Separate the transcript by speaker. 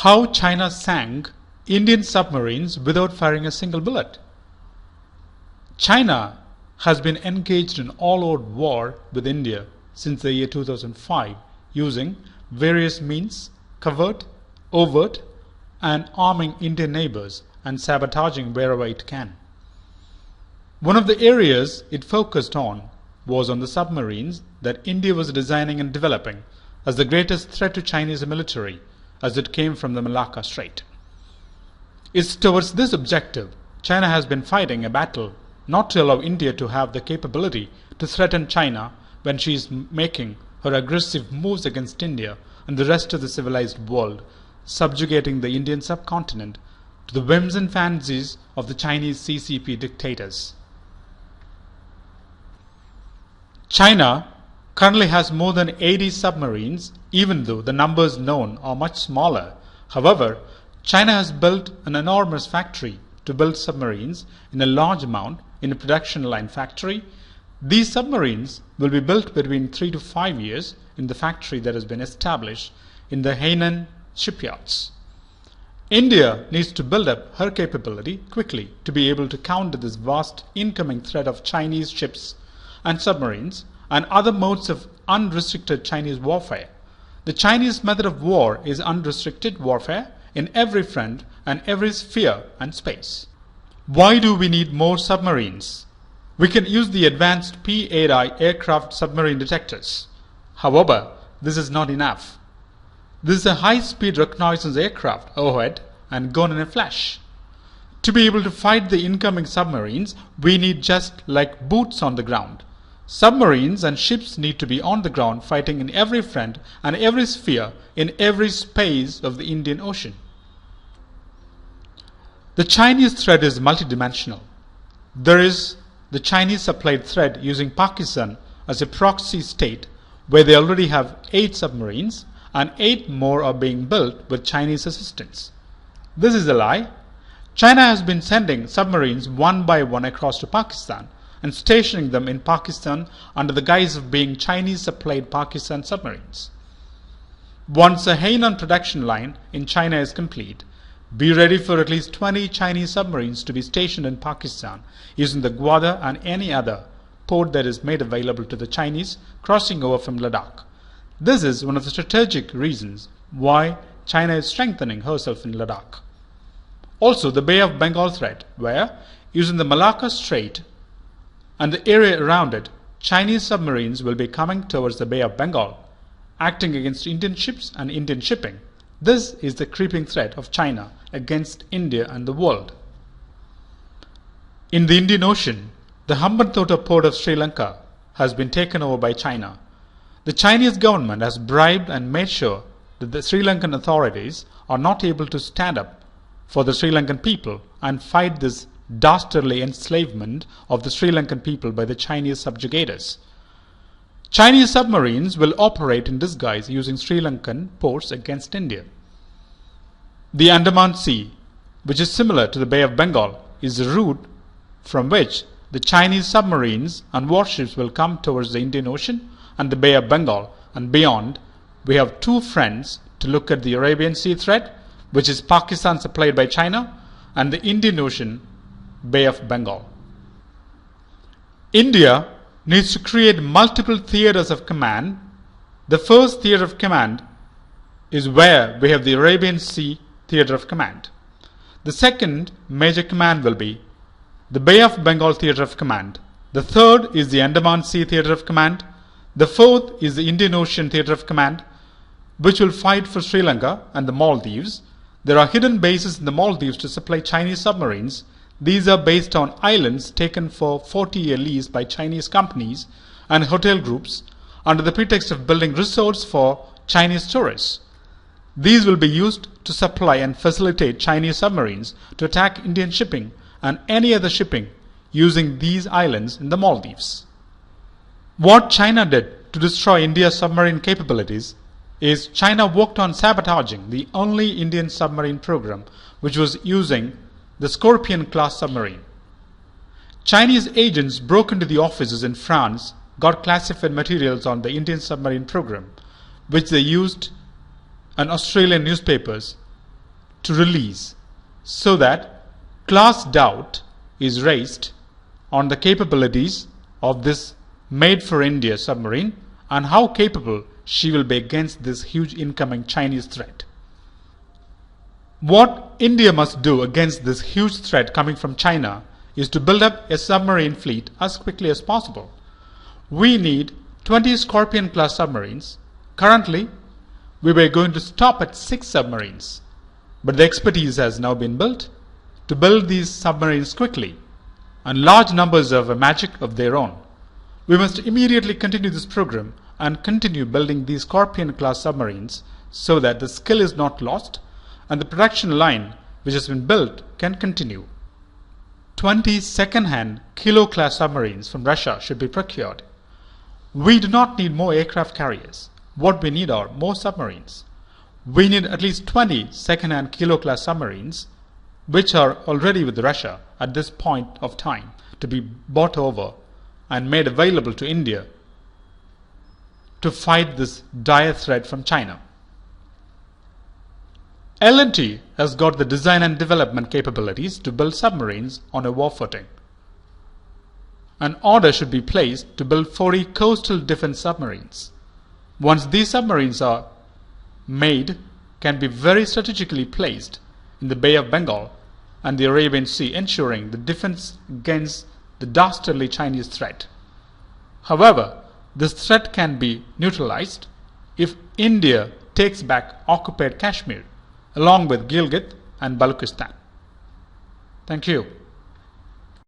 Speaker 1: How China sank Indian submarines without firing a single bullet. China has been engaged in all-out war with India since the year 2005 using various means, covert, overt, and arming Indian neighbors and sabotaging wherever it can. One of the areas it focused on was on the submarines that India was designing and developing as the greatest threat to Chinese military as it came from the Malaka Strait. It's towards this objective China has been fighting a battle not to allow India to have the capability to threaten China when she is making her aggressive moves against India and the rest of the civilized world, subjugating the Indian subcontinent to the whims and fancies of the Chinese CCP dictators. China currently has more than 80 submarines, even though the numbers known are much smaller. However, China has built an enormous factory to build submarines in a large amount in a production line factory. These submarines will be built between 3 to 5 years in the factory that has been established in the Hainan shipyards. India needs to build up her capability quickly to be able to counter this vast incoming threat of Chinese ships and submarines and other modes of unrestricted Chinese warfare. The Chinese method of war is unrestricted warfare in every front and every sphere and space. Why do we need more submarines? We can use the advanced P-8I aircraft submarine detectors. However, this is not enough. This is a high-speed reconnaissance aircraft overhead and gone in a flash. To be able to fight the incoming submarines, we need just like boots on the ground. Submarines and ships need to be on the ground fighting in every front and every sphere in every space of the Indian Ocean. The Chinese threat is multidimensional. There is the Chinese supplied threat using Pakistan as a proxy state where they already have 8 submarines and 8 more are being built with Chinese assistance. This is a lie. China has been sending submarines one by one across to Pakistan and stationing them in Pakistan under the guise of being Chinese-supplied Pakistan submarines. Once a Hainan production line in China is complete, be ready for at least 20 Chinese submarines to be stationed in Pakistan using the Gwadar and any other port that is made available to the Chinese crossing over from Ladakh. This is one of the strategic reasons why China is strengthening herself in Ladakh. Also, the Bay of Bengal threat, where, using the Malaka Strait and the area around it, Chinese submarines will be coming towards the Bay of Bengal, acting against Indian ships and Indian shipping. This is the creeping threat of China against India and the world. In the Indian Ocean, the Hambantota port of Sri Lanka has been taken over by China. The Chinese government has bribed and made sure that the Sri Lankan authorities are not able to stand up for the Sri Lankan people and fight this dastardly enslavement of the Sri Lankan people by the Chinese subjugators. Chinese submarines will operate in disguise using Sri Lankan ports against India. The Andaman Sea, which is similar to the Bay of Bengal, is the route from which the Chinese submarines and warships will come towards the Indian Ocean and the Bay of Bengal, and beyond. We have 2 fronts to look at: the Arabian Sea threat, which is Pakistan supplied by China, and the Indian Ocean, Bay of Bengal. India needs to create multiple theaters of command. The first theater of command is where we have the Arabian Sea theater of command. The second major command will be the Bay of Bengal theater of command. The third is the Andaman Sea theater of command. The fourth is the Indian Ocean theater of command, which will fight for Sri Lanka and the Maldives. There are hidden bases in the Maldives to supply Chinese submarines. These are based on islands taken for 40-year lease by Chinese companies and hotel groups under the pretext of building resorts for Chinese tourists. These will be used to supply and facilitate Chinese submarines to attack Indian shipping and any other shipping using these islands in the Maldives. What China did to destroy India's submarine capabilities is China worked on sabotaging the only Indian submarine program, which was using the Scorpion-class submarine. Chinese agents broke into the offices in France, got classified materials on the Indian submarine program, which they used in Australian newspapers to release so that class doubt is raised on the capabilities of this made for India submarine and how capable she will be against this huge incoming Chinese threat. What India must do against this huge threat coming from China is to build up a submarine fleet as quickly as possible. We need 20 Scorpion class submarines. Currently, we were going to stop at 6 submarines, but the expertise has now been built to build these submarines quickly and large numbers of a magic of their own. We must immediately continue this program and continue building these Scorpion class submarines so that the skill is not lost and the production line which has been built can continue. 20 second-hand Kilo class submarines from Russia should be procured. We do not need more aircraft carriers. What we need are more submarines. We need at least 20 second-hand Kilo class submarines which are already with Russia at this point of time to be bought over and made available to India to fight this dire threat from China. L&T has got the design and development capabilities to build submarines on a war footing. An order should be placed to build 40 coastal defense submarines. Once these submarines are made, can be very strategically placed in the Bay of Bengal and the Arabian Sea, ensuring the defense against the dastardly Chinese threat. However, this threat can be neutralized if India takes back occupied Kashmir along with Gilgit and Balochistan. Thank you.